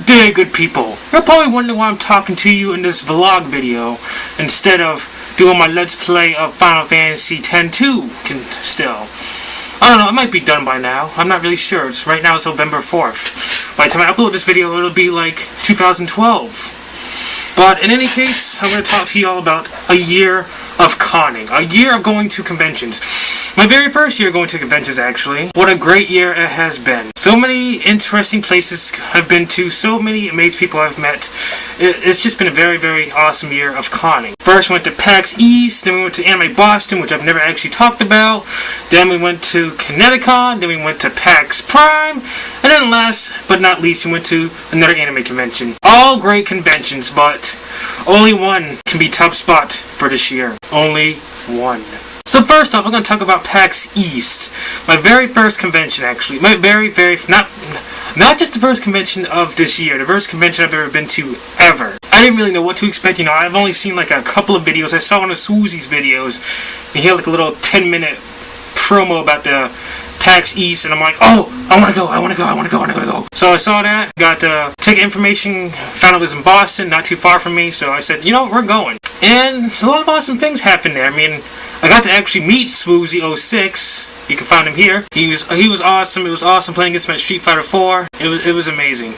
Good day, good people. You're probably wondering why I'm talking to you in this vlog video instead of doing my Let's Play of Final Fantasy X-2 still. I don't know, it might be done by now. I'm not really sure. Right now it's November 4th. By the time I upload this video, it'll be like 2012. But in any case, I'm going to talk to you all about a year of conning. A year of going to conventions. My very first year going to conventions, actually. What a great year it has been. So many interesting places I've been to. So many amazing people I've met. It's just been a very, very awesome year of conning. First went to PAX East. Then we went to Anime Boston, which I've never actually talked about. Then we went to Kineticon. Then we went to PAX Prime. And then last but not least, we went to another anime convention. All great conventions, but only one can be top spot for this year. Only one. So first off, I'm going to talk about PAX East. My very first convention, actually. My very, not just the first convention of this year. The first convention I've ever been to, ever. I didn't really know what to expect, you know. I've only seen like a couple of videos. I saw one of Swoozy's videos. And he had like a little 10-minute promo about the PAX East, and I'm like, oh, I want to go. So I saw that, got the ticket information, found it was in Boston, not too far from me, so I said, you know, we're going. And a lot of awesome things happened there. I mean, I got to actually meet Swoozy06. You can find him here. He was awesome. It was awesome playing against him at Street Fighter 4. It was amazing.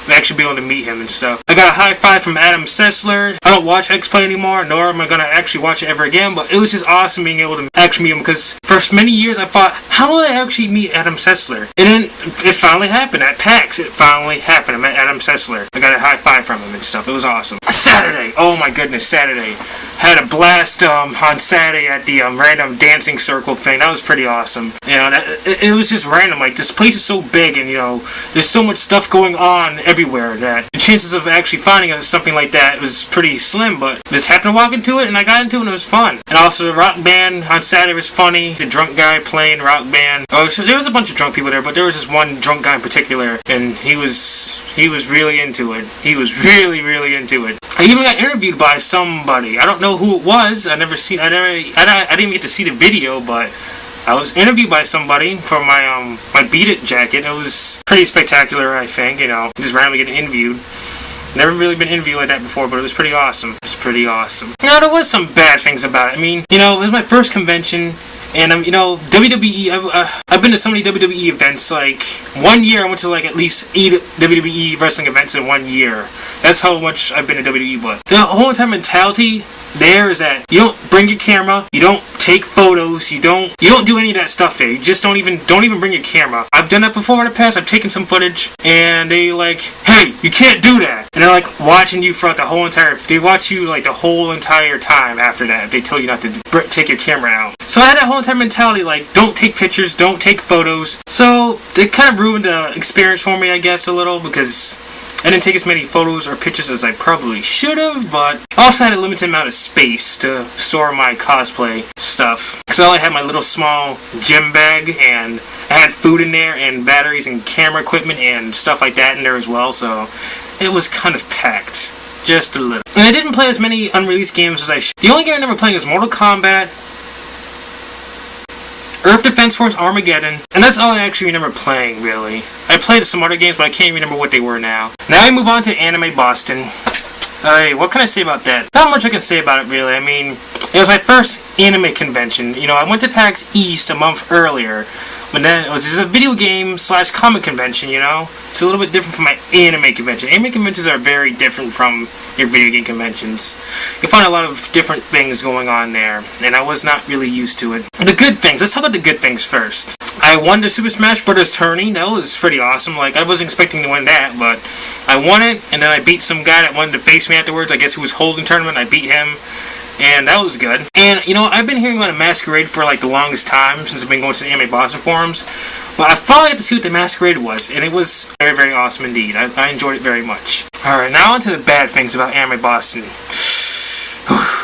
Actually be able to meet him and stuff. I got a high five from Adam Sessler. I don't watch X-Play anymore, nor am I going to actually watch it ever again, but it was just awesome being able to actually meet him, because for many years I thought, how will I actually meet Adam Sessler? And then it finally happened at PAX. It finally happened. I met Adam Sessler. I got a high five from him and stuff. It was awesome. Saturday. Oh my goodness, Saturday. Had a blast on Saturday at the random dancing circle thing. That was pretty awesome. You know, it was just random. Like, this place is so big, and you know, there's so much stuff going on everywhere that the chances of actually finding something like that was pretty slim, but just happened to walk into it, and I got into it, and it was fun. And also the rock band on Saturday was funny. The drunk guy playing rock band. Oh, so there was a bunch of drunk people there, but there was this one drunk guy in particular, and he was really into it. He was really into it. I even got interviewed by somebody. I don't know who it was. I didn't even get to see the video, but I was interviewed by somebody for my my Beat It jacket. It was pretty spectacular, I think, you know, just randomly getting interviewed. Never really been interviewed like that before, but it was pretty awesome. It was pretty awesome. You know, there was some bad things about it. I mean, you know, it was my first convention, and you know, WWE, I've been to so many WWE events. Like, 1 year I went to like at least 8 WWE wrestling events in 1 year. That's how much I've been to WWE, but the whole entire mentality there is that you don't bring your camera, you don't take photos, you don't do any of that stuff there. You just don't even bring your camera. I've done that before in the past. I've taken some footage, and they like, hey, you can't do that. And they're like watching you throughout the whole entire. They watch you like the whole entire time after that. If they tell you not to take your camera out. So I had that whole entire mentality like, don't take pictures, don't take photos. So it kind of ruined the experience for me, I guess, a little, because I didn't take as many photos or pictures as I probably should have, but I also had a limited amount of space to store my cosplay stuff. Because I only had my little small gym bag, and I had food in there, and batteries, and camera equipment, and stuff like that in there as well, so it was kind of packed. Just a little. And I didn't play as many unreleased games as I should. The only game I remember playing was Mortal Kombat, Earth Defense Force Armageddon, and that's all I actually remember playing, really. I played some other games, but I can't remember what they were now. Now I move on to Anime Boston. What can I say about that? Not much I can say about it, really. I mean, it was my first anime convention. You know, I went to PAX East a month earlier, but then it was just a video game / comic convention, you know? It's a little bit different from my anime convention. Anime conventions are very different from your video game conventions. You'll find a lot of different things going on there, and I was not really used to it. The good things. Let's talk about the good things first. I won the Super Smash Bros. Tourney. That was pretty awesome. Like, I wasn't expecting to win that, but I won it, and then I beat some guy that wanted to face me afterwards. I guess he was holding tournament. I beat him. And that was good. And, you know, I've been hearing about a Masquerade for, like, the longest time since I've been going to the Anime Boston forums. But I finally got to see what the Masquerade was. And it was very, very awesome indeed. I enjoyed it very much. Alright, now on to the bad things about Anime Boston.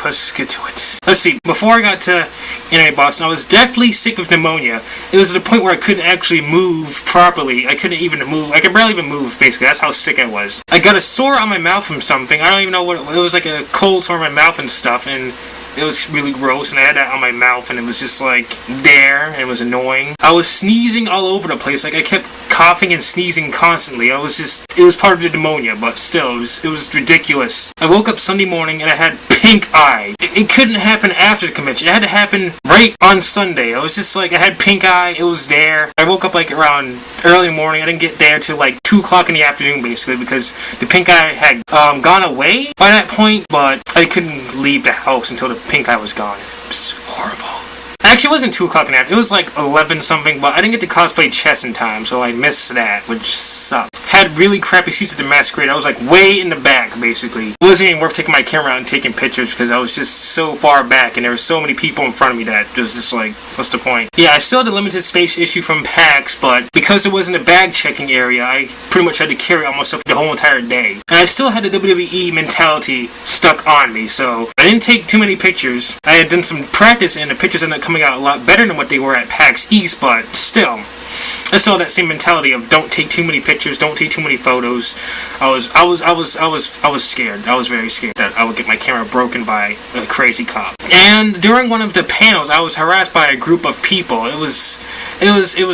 Let's get to it. Let's see. Before I got to Anime Boston, I was deathly sick of pneumonia. It was at the point where I couldn't actually move properly. I couldn't even move. I could barely even move, basically. That's how sick I was. I got a sore on my mouth from something. I don't even know what it was. Like a cold sore on my mouth and stuff. And It was really gross, and I had that on my mouth, and it was just like there, and it was annoying. I was sneezing all over the place. Like, I kept coughing and sneezing constantly. It was part of the pneumonia, but still, it was ridiculous. I woke up Sunday morning and I had pink eye. It couldn't happen after the convention. It had to happen right on Sunday. I was just like, I had pink eye. It was there. I woke up like around early morning. I didn't get there till like 2 o'clock in the afternoon, basically, because the pink eye had gone away by that point, but I couldn't leave the house until the pink eye was gone. It was horrible. Actually, it wasn't 2 o'clock in the afternoon. It was like 11 something, but I didn't get to cosplay Chess in time, so I missed that, which sucked. Had really crappy seats at the Masquerade. I was like way in the back, basically. It wasn't even worth taking my camera out and taking pictures because I was just so far back and there were so many people in front of me that it was just like, what's the point? Yeah, I still had a limited space issue from PAX, but because it wasn't a bag checking area, I pretty much had to carry all my stuff the whole entire day. And I still had the WWE mentality stuck on me, so I didn't take too many pictures. I had done some practice and the pictures ended up coming out a lot better than what they were at PAX East, but still. I still had that same mentality of don't take too many pictures, don't take too many photos. I was scared. I was very scared that I would get my camera broken by a crazy cop. And during one of the panels, I was harassed by a group of people. It was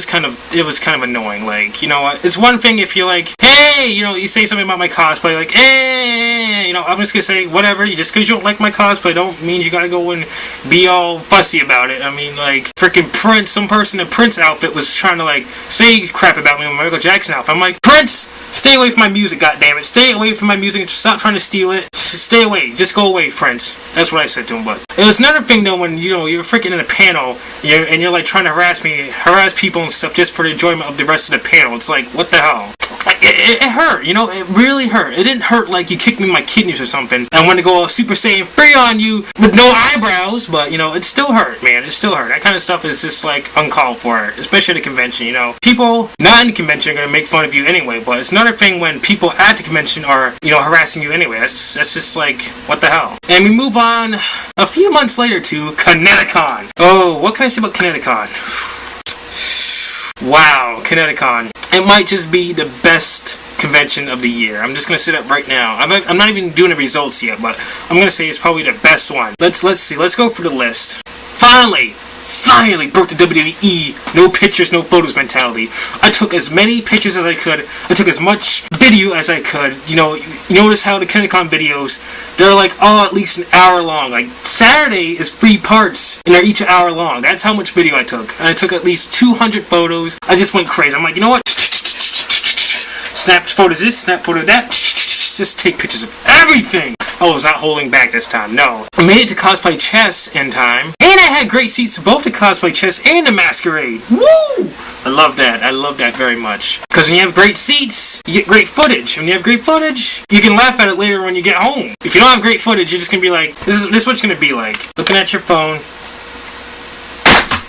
kind of annoying. Like, you know what? It's one thing if you're like, hey, you know, you say something about my cosplay, like, hey, you know, I'm just gonna say whatever. Just because you don't like my cosplay, don't mean you gotta go and be all fussy about it. I mean, like, freaking Prince, some person in Prince outfit was trying to like say crap about me with my Michael Jackson outfit. I'm like, Prince, stay away from my music, goddammit. Stay away from my music. Stop trying to steal it. Stay away. Just go away, Prince. That's what I said to him. But it was another thing though when, you know, you're freaking in a panel and you're like trying to harass people and stuff just for the enjoyment of the rest of the panel. It's like, what the hell? It hurt, you know, it really hurt. It didn't hurt like you kicked me in my kidneys or something. I want to go all Super Saiyan 3 on you with no eyebrows, but, you know, it still hurt, man. It still hurt. That kind of stuff is just, like, uncalled for, especially at a convention, you know. People not in the convention are going to make fun of you anyway, but it's another thing when people at the convention are, you know, harassing you anyway. That's just, like, what the hell. And we move on a few months later to Kineticon. Oh, what can I say about Kineticon? Wow, Kineticon. It might just be the best convention of the year. I'm just gonna say that right now. I'm not even doing the results yet, but I'm gonna say it's probably the best one. Let's see. Let's go for the list. Finally broke the WWE no pictures, no photos mentality. I took as many pictures as I could. I took as much video as I could. You know, you notice how the Kineticon videos, they're like all at least an hour long. Like Saturday is 3 parts and they're each an hour long. That's how much video I took. And I took at least 200 photos. I just went crazy. I'm like, you know what? Snap photos this, snap photo that. Just take pictures of everything. I was not holding back this time, no. I made it to cosplay Chess in time, and I had great seats to both the cosplay Chess and the Masquerade. Woo! I love that. I love that very much. Because when you have great seats, you get great footage. When you have great footage, you can laugh at it later when you get home. If you don't have great footage, you're just going to be like, this is what it's going to be like. Looking at your phone.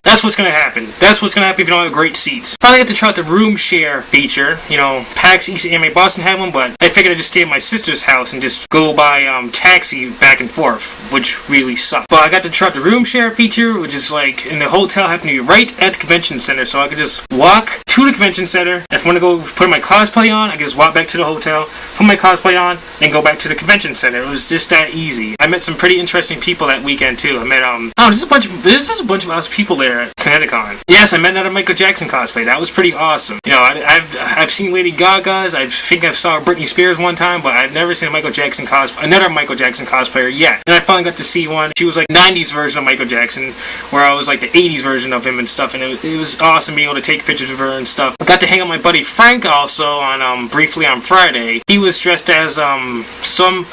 That's what's going to happen. That's what's going to happen if you don't have great seats. Finally got to try out the room share feature. You know, PAX East and Anime Boston had one, but I figured I'd just stay at my sister's house and just go by taxi back and forth, which really sucked. But I got to try out the room share feature, which is like, in the hotel happened to be right at the convention center, so I could just walk to the convention center. If I want to go put my cosplay on, I could just walk back to the hotel, put my cosplay on, and go back to the convention center. It was just that easy. I met some pretty interesting people that weekend too. I met there's a bunch of us people there at Kineticon. Yes, I met another Michael Jackson cosplay. That was pretty awesome. You know, I've seen Lady Gaga's. I think I saw Britney Spears one time, but I've never seen another Michael Jackson cosplayer yet. And I finally got to see one. She was like 90s version of Michael Jackson, where I was like the 80s version of him and stuff. And it was awesome being able to take pictures of her and stuff. I got to hang out with my buddy Frank also on briefly on Friday. He was dressed as I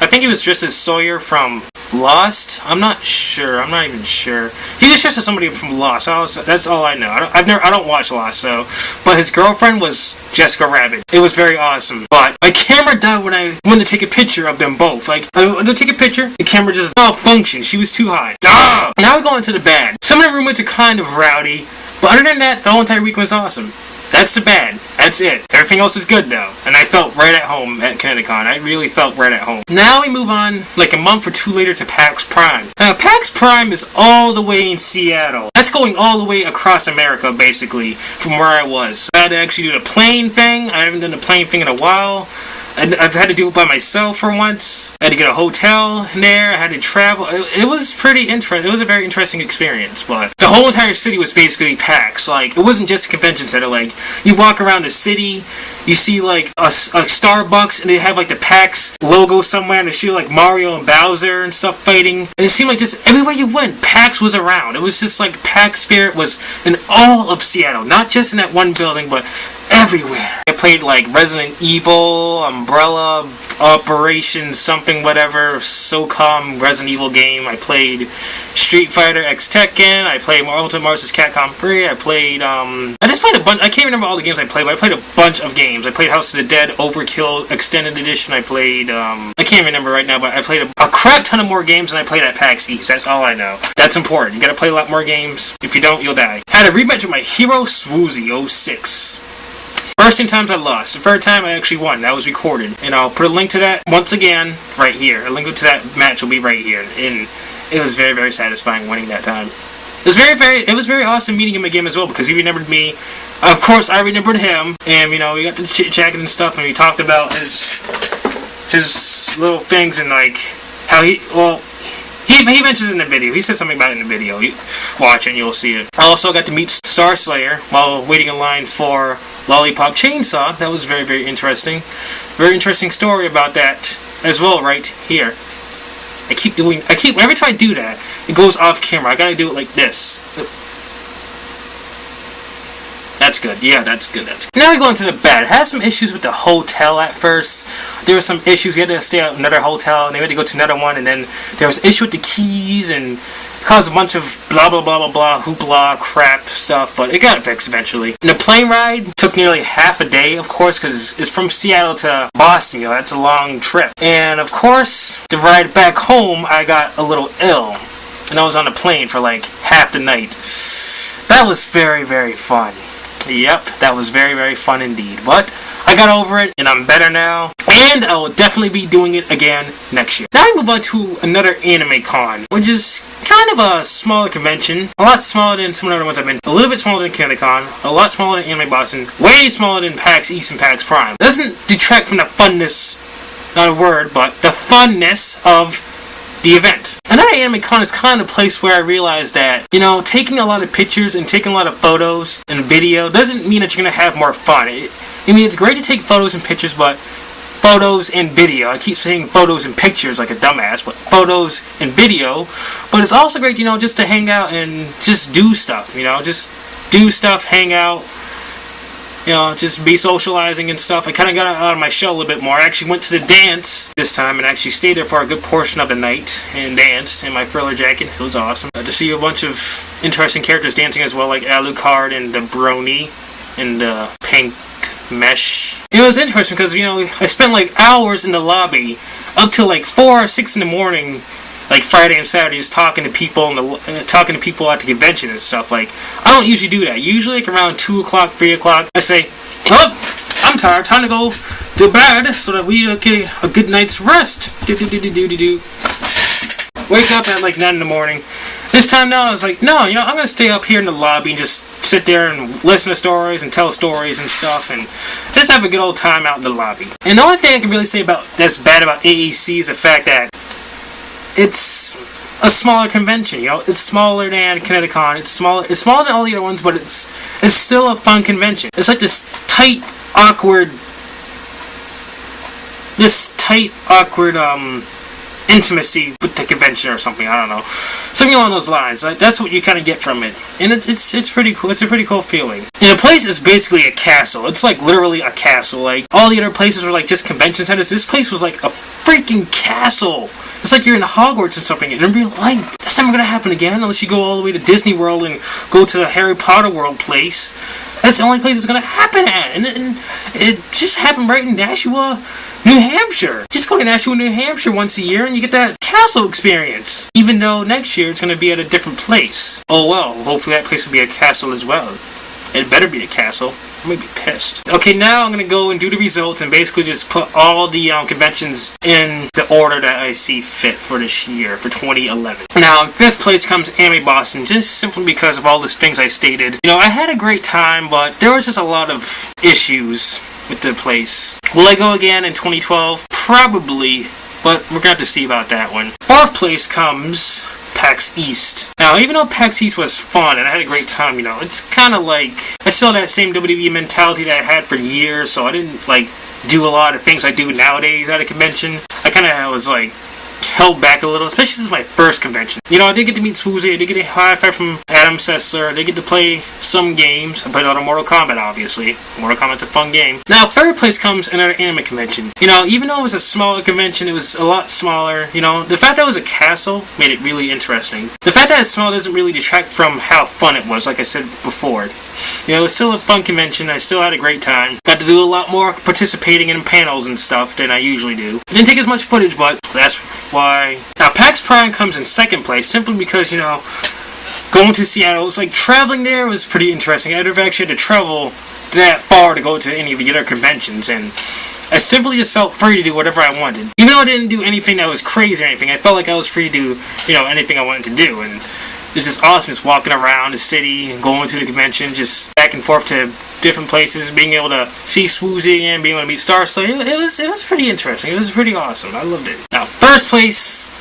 think he was dressed as Sawyer from Lost. I'm not even sure. He was dressed as somebody from Lost. That's all I know. I don't watch Lost, so. But his girlfriend was Jessica Rabbit. It was very awesome. But my camera died when I wanted to take a picture of them both. Like, I wanted to take a picture, the camera just malfunctioned. She was too high. Ah! Now we go into the bad. Some of the roommates are kind of rowdy, but other than that, the whole entire week was awesome. That's the bad. That's it. Everything else is good though. And I felt right at home at Kineticon. I really felt right at home. Now we move on like a month or two later to PAX Prime. Now PAX Prime is all the way in Seattle. That's going all the way across America basically from where I was. I had to actually do the plane thing. I haven't done the plane thing in a while. And I've had to do it by myself for once. I had to get a hotel there. I had to travel. It was pretty interesting. It was a very interesting experience. But the whole entire city was basically PAX. Like, it wasn't just a convention center. Like, you walk around the city, you see like a Starbucks, and they have like the PAX logo somewhere, and they show like Mario and Bowser and stuff fighting. And it seemed like just everywhere you went, PAX was around. It was just like PAX spirit was in all of Seattle, not just in that one building, but everywhere. I played like Resident Evil, Umbrella, Operation something whatever, SOCOM Resident Evil game. I played Street Fighter X Tekken. I played Ultimate Marvel's Capcom 3. I played I just played a bunch. I can't remember all the games I played, but I played a bunch of games. I played House of the Dead Overkill Extended Edition. I played I can't remember right now, but I played a crap ton of more games than I played at PAX East. That's all I know. That's important. You gotta play a lot more games. If you don't, you'll die. I had a rematch with my hero Swoozy 06. First 10 times I lost. The third time I actually won. That was recorded. And I'll put a link to that once again right here. A link to that match will be right here. And it was very, very satisfying winning that time. It was very awesome meeting him again as well, because he remembered me. Of course, I remembered him. And, you know, we got to chit-chatting and stuff, and we talked about his little things and, like, how he mentions in the video. He said something about it in the video. You watch it and you'll see it. I also got to meet Star Slayer while waiting in line for Lollipop Chainsaw. That was very, very interesting. Very interesting story about that as well right here. Every time I do that, it goes off camera. I gotta do it like this. That's good. Yeah, that's good. Now we go into the bed. I had some issues with the hotel at first. There were some issues. We had to stay at another hotel, and then we had to go to another one, and then there was an issue with the keys, and it caused a bunch of blah, blah, blah, blah, blah, hoopla, crap stuff, but it got fixed eventually. And the plane ride took nearly half a day, of course, because it's from Seattle to Boston. You know, that's a long trip. And, of course, the ride back home, I got a little ill, and I was on the plane for, like, half the night. That was very, very fun. Yep, that was very, very fun indeed. But I got over it, and I'm better now. And I will definitely be doing it again next year. Now I move on to another anime con, which is kind of a smaller convention. A lot smaller than some of the other ones I've been. A little bit smaller than CanadaCon. A lot smaller than Anime Boston. Way smaller than PAX East and PAX Prime. Doesn't detract from the funness, not a word, but the funness of the event. Another Anime Con is kind of a place where I realized that, you know, taking a lot of pictures and taking a lot of photos and video doesn't mean that you're going to have more fun. I mean, it's great to take photos and pictures, but photos and video. I keep saying photos and pictures like a dumbass, but photos and video. But it's also great, you know, just to hang out and just do stuff, you know, just do stuff, hang out. You know, just be socializing and stuff. I kind of got out of my shell a little bit more. I actually went to the dance this time and actually stayed there for a good portion of the night and danced in my Thriller jacket. It was awesome. To see a bunch of interesting characters dancing as well, like Alucard and the Brony and the Pink Mesh. It was interesting because, you know, I spent like hours in the lobby up till like 4 or 6 in the morning, like Friday and Saturday, just talking to people talking to people at the convention and stuff. Like, I don't usually do that. Usually, like around 2 o'clock, 3 o'clock, I say, "Oh, I'm tired. Time to go to bed so that we get a good night's rest." Wake up at like 9 in the morning. This time now, I was like, no, you know, I'm gonna stay up here in the lobby and just sit there and listen to stories and tell stories and stuff, and just have a good old time out in the lobby. And the only thing I can really say about that's bad about AAC is the fact that it's a smaller convention, you know. It's smaller than CanadaCon. It's smaller than all the other ones, but it's still a fun convention. It's like this tight, awkward intimacy with the convention or something. I don't know, something along those lines. That's what you kind of get from it, and it's pretty cool. It's a pretty cool feeling. And the place is basically a castle. It's like literally a castle. Like all the other places were like just convention centers. This place was like a freaking castle. It's like you're in Hogwarts or something in real life. That's never gonna happen again unless you go all the way to Disney World and go to the Harry Potter World place. That's the only place it's gonna happen at, and it just happened right in Nashua, New Hampshire. Just go to Nashua, New Hampshire once a year and you get that castle experience. Even though next year it's gonna be at a different place. Oh well, hopefully that place will be a castle as well. It better be a castle. I'm gonna be pissed. Okay, now I'm gonna go and do the results and basically just put all the conventions in the order that I see fit for this year, for 2011. Now, in 5th place comes Anime Boston, just simply because of all the things I stated. You know, I had a great time, but there was just a lot of issues with the place. Will I go again in 2012? Probably, but we're gonna have to see about that one. 4th place comes PAX East. Now, even though PAX East was fun and I had a great time, you know, it's kind of like I still had that same WWE mentality that I had for years, so I didn't like do a lot of things I do nowadays at a convention. I kind of was like held back a little, especially since my first convention. You know, I did get to meet Swoozy, I did get a high five from Adam Sessler, I did get to play some games. I played a lot of Mortal Kombat, obviously. Mortal Kombat's a fun game. Now, 3rd place comes another anime convention. You know, even though it was a smaller convention, it was a lot smaller. You know, the fact that it was a castle made it really interesting. The fact that it's small doesn't really detract from how fun it was, like I said before. You know, it was still a fun convention. I still had a great time. Got to do a lot more participating in panels and stuff than I usually do. I didn't take as much footage, but that's why. Now, PAX Prime comes in 2nd place simply because, you know, going to Seattle, it's like traveling there was pretty interesting. I never actually had to travel that far to go to any of the other conventions, and I simply just felt free to do whatever I wanted. Even though I didn't do anything that was crazy or anything, I felt like I was free to do, you know, anything I wanted to do, and it's just awesome just walking around the city and going to the convention, just back and forth to different places, being able to see Swoozy and being able to meet Star Slayer. It was pretty interesting. It was pretty awesome. I loved it. Now, 1st place,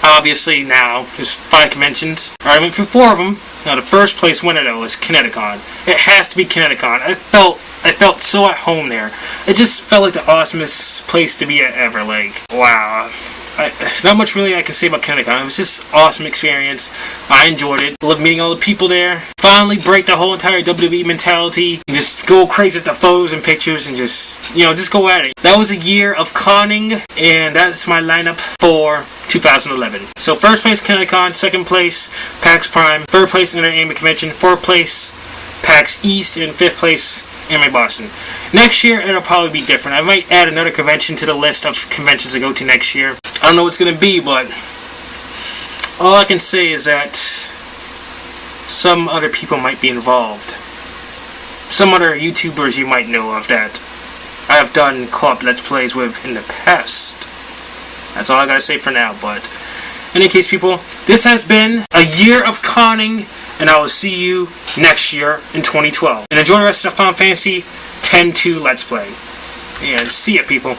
obviously now, there's 5 conventions. I went for 4 of them. Now, the 1st place winner, though, is Kineticon. It has to be Kineticon. I felt so at home there. It just felt like the awesomest place to be at ever. Like, wow. Not much really I can say about Kineticon. It was just an awesome experience. I enjoyed it. I loved meeting all the people there. Finally break the whole entire WWE mentality. And just go crazy at the photos and pictures and just, you know, just go at it. That was a year of conning, and that's my lineup for 2011. So 1st place Kineticon, 2nd place PAX Prime, 3rd place Inter Anime Convention, 4th place PAX East, and 5th place Anime Boston. Next year, it'll probably be different. I might add another convention to the list of conventions to go to next year. I don't know what it's going to be, but all I can say is that some other people might be involved. Some other YouTubers you might know of that I have done co-op Let's Plays with in the past. That's all I gotta say for now, but in any case, people, this has been a year of conning, and I will see you next year in 2012. And enjoy the rest of the Final Fantasy X-2 Let's Play. And see ya, people.